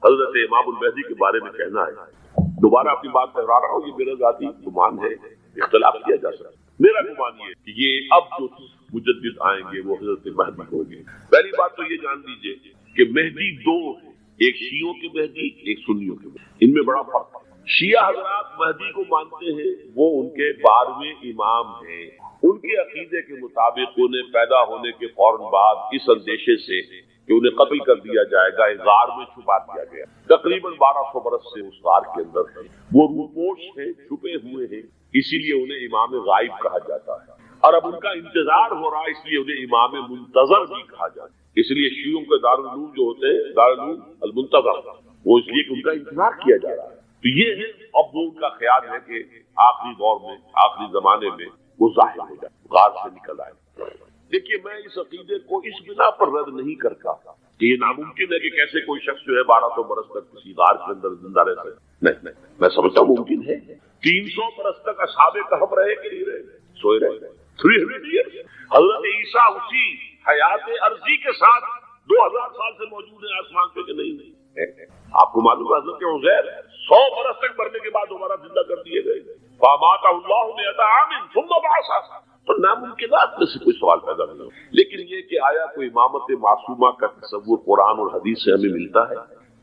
حضرت امام المہدی کے بارے میں کہنا ہے، دوبارہ اپنی بات دہرا رہا ہوں، یہ میرا ذاتی گمان ہے، اختلاف کیا جا سکتا ہے. میرا گمان یہ کہ یہ اب جو مجدد آئیں گے وہ حضرت مہدی ہوں گے. پہلی بات تو یہ جان لیجئے کہ مہدی دو ہیں، ایک شیعوں کے مہدی، ایک سنیوں کے مہدی. ان میں بڑا فرق ہے. شیعہ حضرات مہدی کو مانتے ہیں، وہ ان کے 12ویں امام ہیں. ان کے عقیدے کے مطابق انہیں پیدا ہونے کے فوراً بعد اس اندیشے سے کہ انہیں قتل کر دیا جائے گا ایک غار میں چھپا دیا گیا. تقریباً 1200 برس سے اس غار کے اندر ہیں. وہ روپوش ہیں، چھپے ہوئے ہیں، اسی لیے انہیں امام غائب کہا جاتا ہے. اور اب ان کا انتظار ہو رہا ہے، اس لیے انہیں امام منتظر بھی کہا جاتا ہے. اس لیے شیعوں کے دارالعلوم جو ہوتے ہیں، دارالعلوم المنتظر، وہ اس لیے کہ ان کا انتظار کیا جا رہا ہے. تو یہ ہے اب وہ ان کا خیال ہے کہ آخری دور میں، آخری زمانے میں وہ ظاہر ہو جائے، غار سے نکل آئے. دیکھیے میں اس عقیدے کو اس بنا پر رد نہیں کرتا کہ یہ ناممکن ہے کہ کیسے کوئی شخص جو ہے 1200 برس تک کسی غار کے اندر زندہ رہ سکے. نہیں، میں سمجھتا ہوں ممکن ہے. 300 برس تک اصحاب کہف رہے کہ نہیں رہے؟ سوئے رہے. 300 ایئر. حضرت عیسیٰ اسی حیات عرضی کے ساتھ 2000 سال سے موجود ہیں آسمان پہ کہ نہیں؟ آپ کو معلوم ہے حضرت عزیر 100 برس تک مرنے کے بعد دوبارہ زندہ کر دیے گئے. فاماتہ اللہ مئۃ عام ثم بعثہ. تو ناممکنات میں سے کوئی سوال پیدا نہیں ہو. لیکن یہ کہ آیا کوئی امامت معصومہ کا تصور قرآن اور حدیث سے ہمیں ملتا ہے؟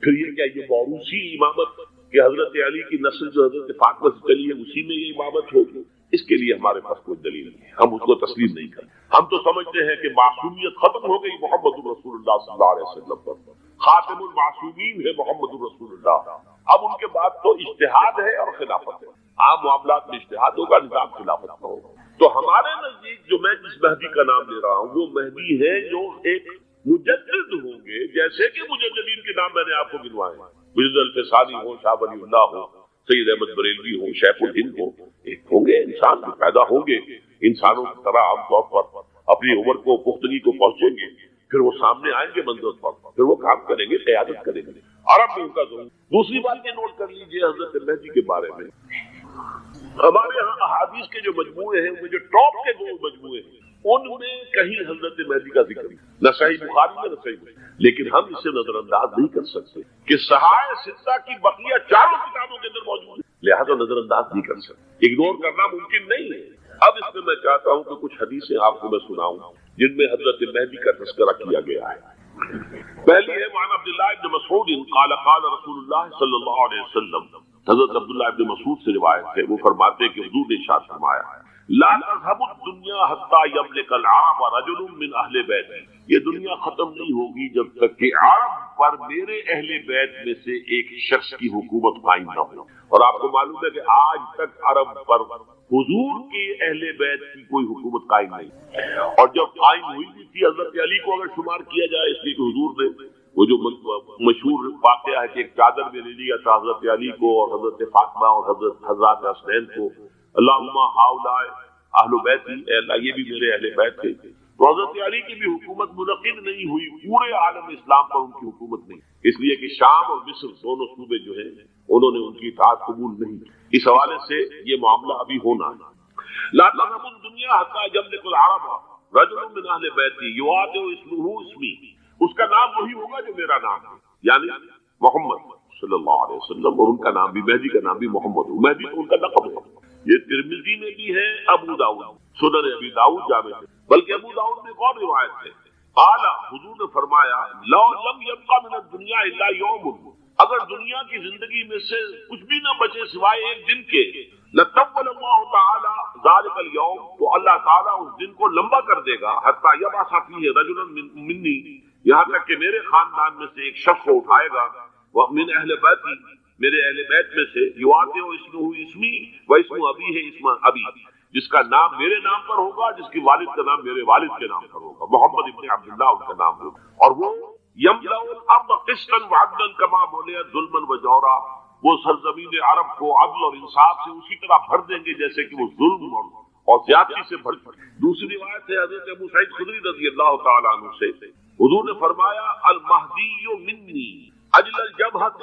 پھر یہ کیا یہ موروثی امامت کہ حضرت علی کی نسل جو حضرت فاطمہ سے چلی ہے اسی میں یہ امامت ہوگی؟ اس کے لیے ہمارے پاس کوئی دلیل نہیں ہے، ہم اس کو تسلیم نہیں کرتے. ہم تو سمجھتے ہیں کہ معصومیت ختم ہو گئی محمد رسول اللہ صلی اللہ علیہ وسلم پر. خاتم المعصومین ہے محمد رسول اللہ. اب ان کے بعد تو اجتہاد ہے اور خلافت ہے. عام معاملات میں اجتہاد ہوگا، نظام خلافت کا ہوگا. تو ہمارے نزدیک جو میں جس مہدی کا نام لے رہا ہوں وہ مہدی ہے جو ایک مجدد ہوں گے، جیسے کہ مجددین کے نام میں نے آپ کو گنوائے ہیں. مجدد الفسانی ہو، شاہ ولی اللہ ہو، سید احمد بریلوی ہو، شیخ الہند ہو. ایک ہوں گے انسان جو پیدا ہوں گے انسانوں کی طرح عام طور پر اپنی عمر کو پختگی کو پہنچیں گے، پھر وہ سامنے آئیں گے منظر پر، پھر وہ کام کریں گے، قیادت کریں گے. عرب میں ان کا ضرور. دوسری بات یہ نوٹ کر لیجئے حضرت مہدی کے بارے میں، ہمارے ہاں احادیث کے جو مجموعے ہیں، وہ جو ٹاپ کے 2 مجموعے ہیں، ان میں کہیں حضرت مہدی کا ذکر نہیں، نہ صحیح بخاری میں نہ صحیح مسلم. لیکن ہم اسے نظر انداز نہیں کر سکتے کہ صحائح ستہ کی بقیہ 4 کتابوں کے اندر موجود ہے، لہذا نظر انداز نہیں کر سکتے، اگنور کرنا ممکن نہیں ہے. اب اس میں میں چاہتا ہوں کہ کچھ حدیثیں آپ کو میں سناؤں جن میں حضرت مہدی کا تذکرہ کیا گیا ہے. پہلی ہے وعن عبداللہ ابن مسعود قال قال رسول اللہ صلی اللہ علیہ وسلم. حضرت عبداللہ ابن مسعود سے روایت ہے، وہ فرماتے کہ حضور نے ارشاد فرمایا لا تذهب الدنيا حتى يملك العرب رجل من اہل بیت. یہ دنیا ختم نہیں ہوگی جب تک کہ عرب پر میرے اہل بیت میں سے ایک شخص کی حکومت قائم نہ ہو. اور آپ کو معلوم ہے کہ آج تک عرب پر حضور کے اہل بیت کی کوئی حکومت قائم نہیں. اور جب قائم ہوئی بھی تھی حضرت علی کو اگر شمار کیا جائے، اس لیے کہ حضور نے وہ جو مشہور واقعہ ہے کہ ایک چادر میں لے لیا تھا حضرت علی کو اور حضرت فاطمہ اور حضرت حسنین کو، اللہم ہؤلاء اہل بیتی، اے اللہ یہ بھی میرے اہل بیت تھے. تو حضرت علی کی بھی حکومت منعقد نہیں ہوئی، پورے عالم اسلام پر ان کی حکومت نہیں، اس لیے کہ شام اور مصر دونوں صوبے جو ہیں انہوں نے ان کی اطاعت قبول نہیں. اس حوالے سے یہ معاملہ ابھی ہونا ہے. لا تذهب الدنيا حتى يملك العرب رجل من اہل بیتی یواطئ اسمہ اسمی. اس کا نام وہی ہوگا جو میرا نام ہے، یعنی محمد صلی اللہ علیہ وسلم. اور ان کا نام بھی، مہدی کا نام بھی محمد ہو. مہدی تو ان کا لقب ہے. یہ ترمذی میں بھی ہے، ابو داؤد، سنن ابی داؤد جامع ہے. بلکہ ابو داؤد میں ایک اور روایت ہے، قال حضور نے فرمایا لو لم يبقى من الدنيا الا يوم. اگر دنیا کی زندگی میں سے کچھ بھی نہ بچے سوائے ایک دن کے، لطول اللہ تعالی ذلك اليوم، تو اللہ تعالیٰ اس دن کو لمبا کر دے گا، حتی یبعث فیہ رجلا منی، یہاں تک کہ میرے خاندان میں سے ایک شخص کو اٹھائے گا، ومن اہل بیتی، میرے اہل بیت میں سے، یواطئ اسمہ اسمی و اسم ابی ہے اسم ابی، جس کا نام میرے نام پر ہوگا، جس کی والد کا نام میرے والد کے نام پر ہوگا، محمد ابن عبداللہ ان کا نام ہوگا. اور وہ یملأ الارض قسطا وعدلا کما ملئت ظلما وجورا، وہ سرزمین عرب کو عدل اور انصاف سے اسی طرح بھر دیں گے جیسے کہ وہ ظلم اور زیادتی سے بھر پڑے. دوسری روایت ہے حضرت ابو سعید خدری رضی اللہ تعالیٰ عنہ سے، حضور نے فرمایا المہدی منی اجل الجبہۃ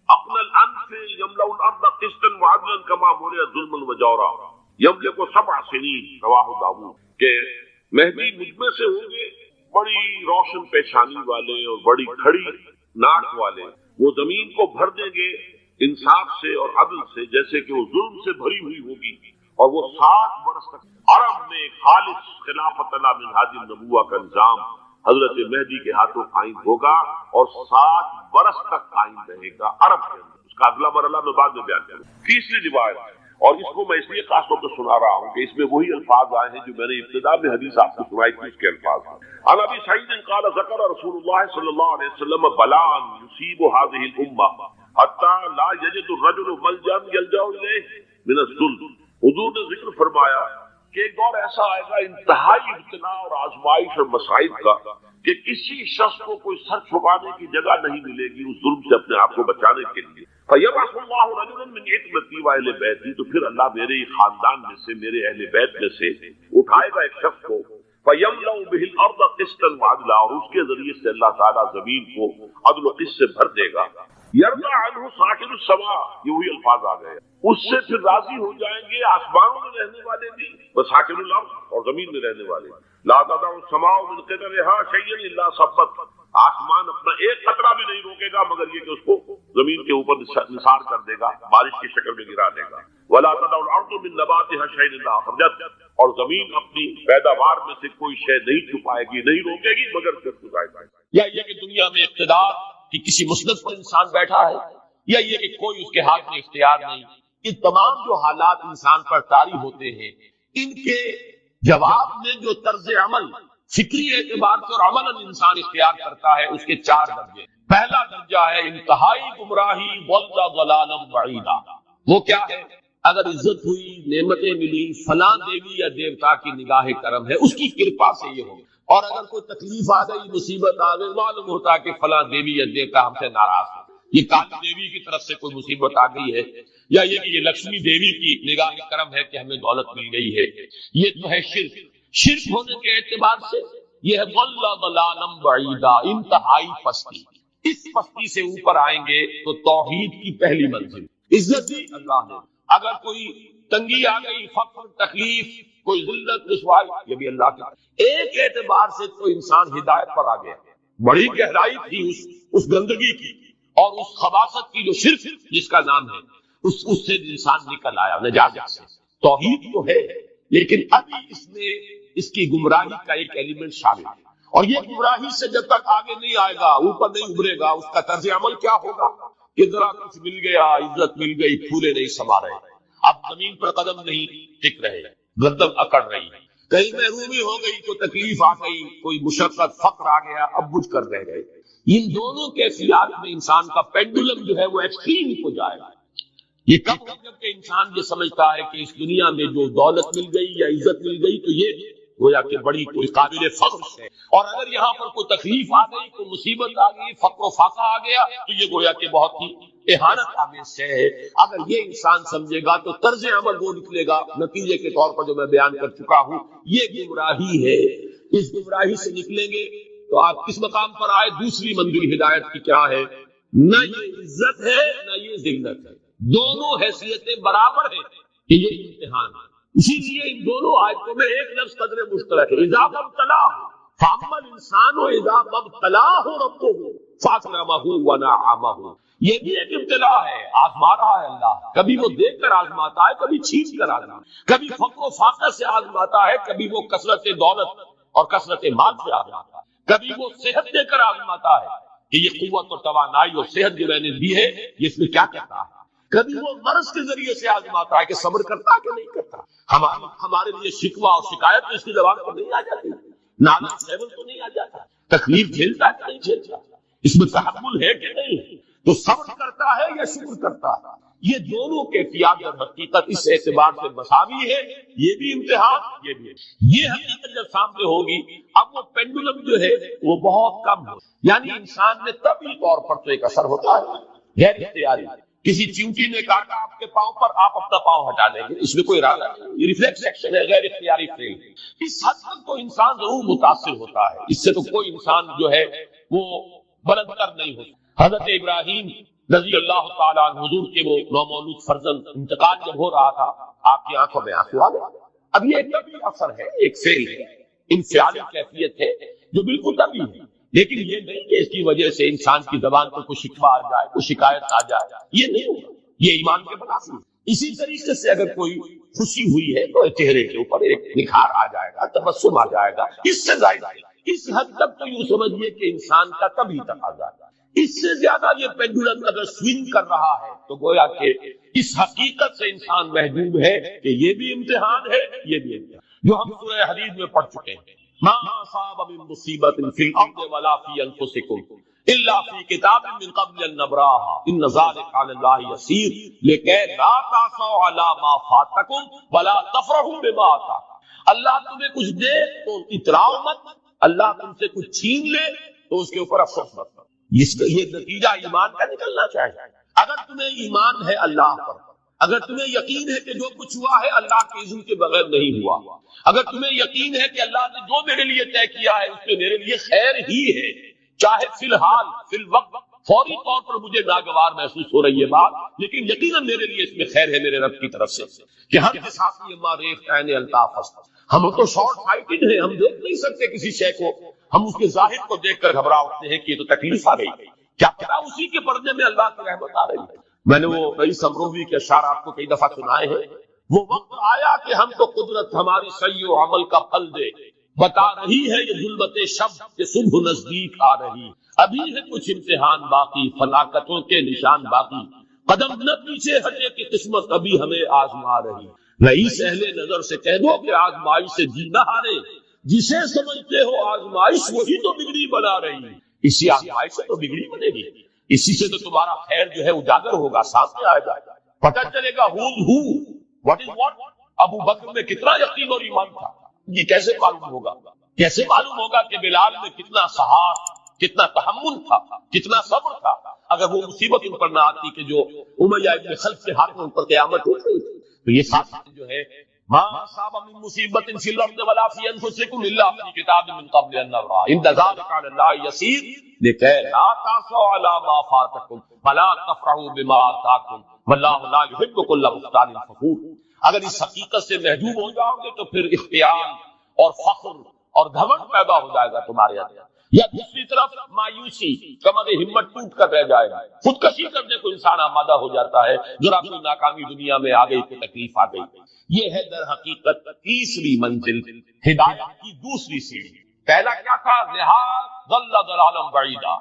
اقنى الانف يملأ الارض قسطا وعدلا كما ملئ ظلما وجورا يملك 7 سنين رواہ داؤد. کہ مہدی مجھ میں سے ہوں گے بڑی روشن پیشانی والے اور بڑی کھڑی ناک والے، وہ زمین کو بھر دیں گے انصاف سے اور عدل سے جیسے کہ وہ ظلم سے بھری ہوئی ہوگی، اور وہ 7 برس تک عرب میں خالص خلافت علی منہاج النبوہ کا نظام حضرت مہدی کے ہاتھوں قائم ہوگا اور 7 برس تک قائم رہے گا عرب کے اندر. اس کا اگلا مرحلہ میں بعد میں بیان کروں. تیسری روایت، اور اس کو میں اس لیے خاص طور پر سنا رہا ہوں کہ اس میں وہی الفاظ آئے ہیں جو میں نے ابتدا میں حدیث آپ کو سنائی تھی، اس کے الفاظ ہیں. عن ابی سعید قال ذکر رسول اللہ صلی اللہ علیہ وسلم بلاء یصیب هذه الامه حتى لا يجد الرجل ملجا يلجا الیہ من الذل. حضور نے ذکر فرمایا کہ ایک دور ایسا آئے گا انتہائی ابتلا اور آزمائش اور مصائب کا کہ کسی شخص کو کوئی سر چھپانے کی جگہ نہیں ملے گی اس ظلم سے اپنے آپ کو بچانے کے لیے. فَيَبْعَثُ اللَّهُ رَجُلًا مِنْ عِتْرَتِي وَأَهْلِ بَيْتِي، تو پھر اللہ میرے خاندان میں سے، میرے اہل بیت میں سے اٹھائے گا ایک شخص کو. فَيَمْلَأُ بِهِ الْأَرْضَ قِسْطًا وَعَدْلًا، اور اس کے ذریعے سے اللہ تعالیٰ زمین کو عدل و قسط سے بھر دے گا. یرضى عنہ ساکن السماء، یہ وہی الفاظ آ گئے، اس سے پھر راضی ہو جائیں گے آسمانوں میں رہنے والے بھی، وساکن الارض، اور زمین میں رہنے والے. لا تدع السماء من قطرها شيئا الا صبت، آسمان اپنا ایک قطرہ بھی نہیں روکے گا مگر یہ کہ اس کو زمین کے اوپر نثار کر دے گا، بارش کی شکل میں گرا دے گا. ولا تدع الارض من نباتها شيئا الا اخرجت، اور زمین اپنی پیداوار میں سے کوئی شے نہیں چھپائے گی، نہیں روکے گی مگر پھر چھپائے گی. یا یہ کہ دنیا میں اقتدار کہ کسی مسند پر انسان بیٹھا ہے، یا یہ کہ کوئی اس کے ہاتھ میں اختیار نہیں. یہ تمام جو حالات انسان پر طاری ہوتے ہیں، ان کے جواب میں جو طرز عمل فکری اعتبار سے اور عملاً انسان اختیار کرتا ہے، اس کے 4 درجے. پہلا درجہ ہے انتہائی گمراہی، ضل ضلالا بعیدا. وہ کیا ہے؟ اگر عزت ہوئی، نعمتیں ملی، فلاں دیوی یا دیوتا کی نگاہ کرم ہے، اس کی کرپا سے یہ ہوگا. اور اگر کوئی تکلیف آ گئی، مصیبت آ گئی، معلوم ہوتا ہے کہ فلاں دیوی یا دیوتا ہم سے ناراض ہے، یہ کالی دیوی کی طرف سے کوئی مصیبت آ گئی ہے، یا یہ کہ یہ لکشمی دیوی کی نگاہ کرم ہے کہ ہمیں دولت مل گئی ہے. یہ تو ہے شرک. شرک ہونے کے اعتبار سے یہ ہے ضل ضلالا بعیدا، انتہائی پستی. اس پستی سے اوپر آئیں گے تو توحید کی پہلی منزل. عزت دی اللہ نے، اگر کوئی تنگی آ گئی، فقر، تکلیف، کوئی ذلت، رسوائی، یہ بھی اللہ کا. ایک اعتبار سے تو انسان ہدایت پر آ گیا. بڑی گہرائی تھی اس گندگی کی اور اس خباثت کی جو شرک جس کا نام ہے، اس سے انسان نکل آیا نجات سے. توحید تو ہے لیکن ابھی اس میں اس کی گمراہی کا ایک ایلیمنٹ شامل ہے، اور یہ گمراہی سے جب تک آگے نہیں آئے گا، اوپر نہیں ابھرے گا، اس کا طرز عمل کیا ہوگا کہ ذرا کچھ مل گیا، عزت مل گئی، پھولے نہیں سما رہے، اب زمین پر قدم نہیں ٹک رہے، گردن اکڑ رہی ہے، کہیں محرومی ہو گئی، کوئی تکلیف آ گئی، کوئی مشقت، فقر آ گیا، اب بجھ کر رہ گئے. ان دونوں کیفیات میں انسان کا پینڈولم جو ہے وہ ایکسٹریم کو جائے گا. یہ کب ہے؟ جب کہ انسان یہ سمجھتا ہے کہ اس دنیا میں جو دولت مل گئی یا عزت مل گئی تو یہ گویا کہ بڑی کوئی قابل فخر ہے، اور اگر یہاں پر کوئی تکلیف آ گئی، کوئی مصیبت آ گئی، فقر و فاقہ آ گیا تو یہ گویا کہ بہت ہی اہانت آمیز ہے. اگر یہ انسان سمجھے گا تو طرز عمل وہ نکلے گا نتیجے کے طور پر جو میں بیان کر چکا ہوں. یہ گمراہی ہے. اس گمراہی سے نکلیں گے تو آپ کس مقام پر آئے؟ دوسری منزل ہدایت کی کیا ہے؟ نہ یہ عزت ہے نہ یہ ذلت ہے، دونوں حیثیتیں برابر ہیں کہ یہ امتحان ہے. اسی لیے ان دونوں آیتوں میں ایک لفظ قدر مشترک ہے، اذا مبتلاہ فاما الانسان اذا مبتلاہ ربہ فاکرمہ ونعمہ. یہ بھی ایک ابتلا ہے، آزما رہا ہے اللہ. کبھی وہ دیکھ کر آزماتا ہے، کبھی چھین کر آزماتا ہے، کبھی فقر و فاقہ سے آزماتا ہے، کبھی وہ کثرت دولت اور کثرت مال سے آزماتا ہے، کبھی وہ صحت دے کر آزماتا ہے کہ یہ قوت اور توانائی اور صحت جو میں نے دی ہے یہ اس میں کیا کرتا ہے، کبھی وہ مرض کے ذریعے سے آزماتا ہے کہ صبر کرتا ہے کہ نہیں کرتا. ہمارے لیے شکوہ اور شکایت تو اس کی زبان پر نہیں آ جاتی، نالا سیون تو نہیں آ جاتا، تکلیف جھیلتا ہے کہ نہیں جھیلتا، اس میں تحمل ہے کہ نہیں، تو صبر کرتا ہے یا شکر کرتا ہے. یہ دونوں کیفیات در حقیقت اس اعتبار سے مساوی ہے. یہ بھی امتحان، یہ بھی ہے. یہ حقیقت جب سامنے ہوگی اب وہ پینڈولم جو ہے وہ بہت کم ہو، یعنی انسان میں طبعی طور پر تو ایک اثر ہوتا ہے غیر اختیاری کسی چیونٹی نے کاٹا آپ کے پاؤں پر، آپ اپنا پاؤں ہٹا لیں گے، اس میں کوئی ارادہ نہیں، یہ ریفلیکس ایکشن ہے، غیر اختیاری فعل ہے۔ اس حد تک تو انسان ضرور متاثر ہوتا ہے، اس سے تو کوئی انسان جو ہے وہ بلند تر نہیں ہوتا۔ حضرت ابراہیم رضی اللہ تعالیٰ عنہ، حضور کے وہ نومولود فرزند، انتقال جب ہو رہا تھا آپ کی آنکھوں میں آنسو آ گئے۔ اب یہ ایک طبعی اثر ہے، ایک فعل ہے، انفعالی کیفیت ہے جو بالکل طبعی ہے، لیکن یہ نہیں کہ اس کی وجہ سے انسان کی زبان پر کوئی شکوہ آ جائے، کوئی شکایت آ جائے، یہ نہیں ہوگا، یہ ایمان کے منافی ہے۔ اسی طریقے سے اگر کوئی خوشی ہوئی ہے تو چہرے کے اوپر ایک نکھار آ جائے گا، تبسم آ جائے گا، اس سے زائد ہے۔ اس حد تک تو یوں سمجھیے کہ انسان کا طبعی تقاضا ہے۔ اس سے زیادہ یہ پینڈولم اگر سوئنگ کر رہا ہے تو گویا کہ اس حقیقت سے انسان محجوب ہے کہ یہ بھی امتحان ہے، یہ بھی امتحان، جو ہم سورہ حدید میں پڑھ چکے ہیں۔ ما اصاب من مصیبت فی الارض ولا فی انفسکم الا فی کتاب من قبل ان نبراها ان ذلک علی اللہ یسیر لکہ لا تأسوا علی ما فاتکم ولا تفرحوا بما آتاکم۔ اللہ تمہیں کچھ دے تو اتراؤ مت، اللہ تم سے کچھ چھین لے تو اس کے اوپر افسوس مت کرو۔ یہ نتیجہ ایمان کا نکلنا چاہیے۔ اگر تمہیں ایمان ہے اللہ پر، اگر تمہیں یقین ہے کہ جو کچھ ہوا ہے اللہ کے اذن کے بغیر نہیں ہوا، اگر تمہیں یقین ہے کہ اللہ نے جو میرے لیے طے کیا ہے اس میں میرے لیے خیر ہی ہے، چاہے فی الحال فی الوقت فوری طور پر مجھے ناگوار محسوس ہو رہی ہے بات، لیکن یقیناً میرے لیے اس میں خیر ہے میرے رب کی طرف سے، کہ ہر کے ساتھ یہ معریف عین الطاف است۔ ہم تو شارٹ سائٹڈ ہیں، ہم دیکھ نہیں سکتے کسی شے کو، ہم اس کے ظاہر کو دیکھ کر گھبرا اٹھتے ہیں کہ یہ تو تکلیف آ گئی، کیا پتا اسی کے پردے میں اللہ کی رحمت آ رہی ہے۔ میں نے وہ رئیس امروی کے اشعار آپ کو کئی دفعہ سنائے ہیں۔ وہ وقت آیا کہ ہم کو قدرت ہماری سعی و عمل کا پھل دے، بتا رہی ہے یہ ظلمت شب کہ صبح نزدیک آ رہی، ابھی ہے کچھ امتحان باقی، فلاکتوں کے نشان باقی، قدم نہ پیچھے ہٹے کہ قسمت ابھی ہمیں آزما رہی۔ رئیس اہل نظر سے کہہ دو کہ آزمائش سے جی نہ ہارے، جسے سمجھتے ہو آزمائش وہی تو بگڑی بنا رہی، اسی آزمائش سے تو بگڑی بنے گی، اسی سے تو تمہارا خیر جو ہے اجاگر ہوگا، سامنے آئے گا، پتہ چلے گا what is what۔ ابو بکر میں کتنا یقین اور ایمان تھا، یہ کیسے معلوم ہوگا؟ کیسے معلوم ہوگا کہ بلال میں کتنا سہار، کتنا تحمل تھا، کتنا صبر تھا، اگر وہ مصیبت ان پر نہ آتی کہ جو امیہ ابن خلف کے ہاتھ میں ان پر قیامت اٹھ رہی تھی۔ تو یہ ساتھ جو ہے ما اصاب من مصیبت فی الارض ولا فی انفسکم الا فی کتاب من قبل ان نبرأ ان ذلک علی اللہ یسیر لکہ لا تأسوا علی ما فاتکم ولا تفرحوا بما آتاکم واللہ لا یحب کل مختال فخور۔ اگر اس حقیقت سے محجوب ہو جاؤ گے تو پھر اختیار اور فخر اور گھمنڈ پیدا ہو جائے گا تمہارے اندر، یا دوسری طرف مایوسی، کمر ہمت ٹوٹ کر رہ جائے گا، خودکشی کرنے کو انسان آمادہ ہو جاتا ہے، ذرا کوئی ناکامی دنیا میں آ گئی، کوئی تکلیف آ گئی۔ یہ ہے در حقیقت تیسری منزل، ہدایت کی دوسری سیڑھی۔ پہلا کیا تھا؟ لحاظ ضل ضلالا بعیدا،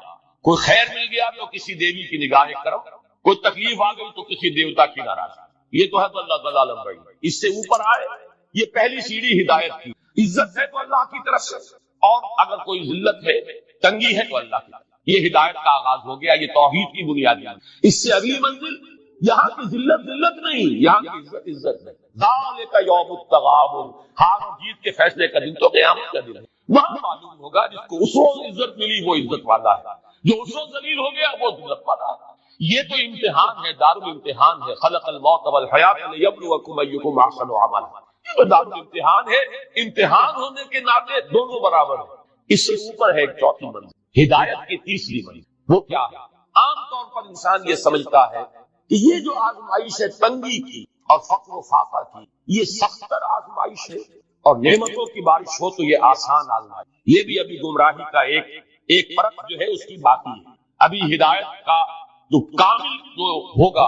کوئی خیر مل گیا تو کسی دیوی کی نگاہ کرم، کوئی تکلیف آ گئی تو کسی دیوتا کی ناراضی، یہ تو ہے ضل ضلالا بعیدا۔ اس سے اوپر آئے، یہ پہلی سیڑھی ہدایت کی، عزت ہے تو اللہ کی طرف سے، اور اگر کوئی ذلت ہے، تنگی ہے تو اللہ کی طرف، یہ ہدایت کا آغاز ہو گیا، یہ توحید کی بنیاد ہے۔ اس سے اگلی منزل، یہاں کی ذلت نہیں، یہاں کی عزت نہیں۔ ذالک یوم التغابن، ہار و جیت کے فیصلے کا دن تو قیامت کا دن ہے، وہاں معلوم ہوگا جس کو اس روز عزت ملی وہ عزت والا ہے، جو اس روز ذلیل ہو گیا وہ ذلت والا ہے۔ یہ تو امتحان ہے، دارالامتحان ہے، خلق الموت والحیات لیبلوکم ایکم احسن عملا، یہ دارالامتحان ہے، امتحان ہونے کے ناطے دونوں برابر ہیں۔ اس سے اوپر ہے ایک چوتھی منزل، ہدایت کی تیسری منزل، وہ کیا ہے؟ عام طور پر انسان یہ سمجھتا ہے کہ یہ جو آزمائش ہے تنگی کی اور فقر و فاقہ کی، یہ سختر آزمائش ہے، اور نعمتوں کی بارش ہو تو یہ آسان آزمائش۔ یہ بھی ابھی گمراہی کا ایک فرق جو ہے اس کی باقی ہے۔ ابھی ہدایت کا جو کامل جو ہوگا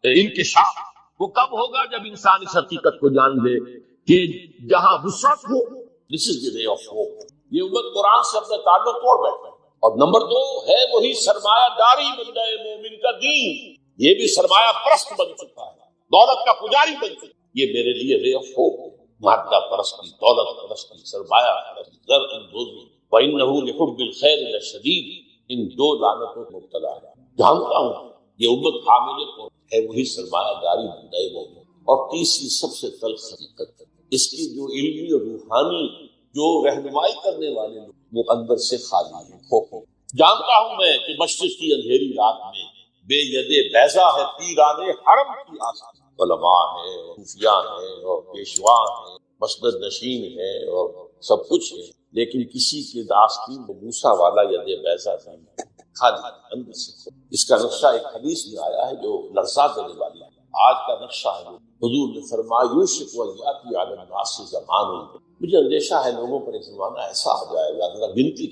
انکشاف وہ کب ہوگا؟ جب انسان اس حقیقت کو جان لے کہ جہاں وسعت ہو، دس از دی وے آف ہوپ۔ یہ امت قرآن سے اپنا تعلق توڑ بیٹھا ہے۔ اور نمبر 2 ہے وہی سرمایہ داری بندہ مومن کا دین، یہ بھی سرمایہ پرست بن چکا ہے، دولت کا پجاری بن چکا ہے۔ یہ میرے لیے وے آف ہوپ، مادہ پرستی، دولت پرستی، سرمایہ پرستی، زر اندوزی، وَإِنَّهُ لِحُبِّ الْخَيْرِ لَشَدِيدٌ، ان دو لعنتوں کو مبتلا ہے۔ جانتا ہوں یہ امت حامل ہے وہی سرمایہ داری بندہ مومن۔ اور تیسری سب سے تلخ حقیقت، اس کی جو علمی اور روحانی جو رہنمائی کرنے والے لوگ وہ اندر سے خالی ہیں، کھوکھو۔ جانتا ہوں میں کہ مشرق کی اندھیری رات میں بے ید بیضا ہے پیران حرم کی آستین، علماء ہیں اور صوفیاء ہیں اور پیشوا ہیں، مسند نشین ہیں اور سب کچھ ہے، لیکن کسی کے آستین میں موسیٰ والا ید بیضا نہیں، خالی اندر سے۔ اس کا نقشہ ایک حدیث میں آیا ہے جو لرزا دینے والی ہے۔ آج کا نقشہ ہے، حضور نے فرمایا یوشک ویاتی علی الناس زمان، مجھے اندیشہ ہے لوگوں پر ایک زمانہ ایسا آ جائے گا، ذرا گنتی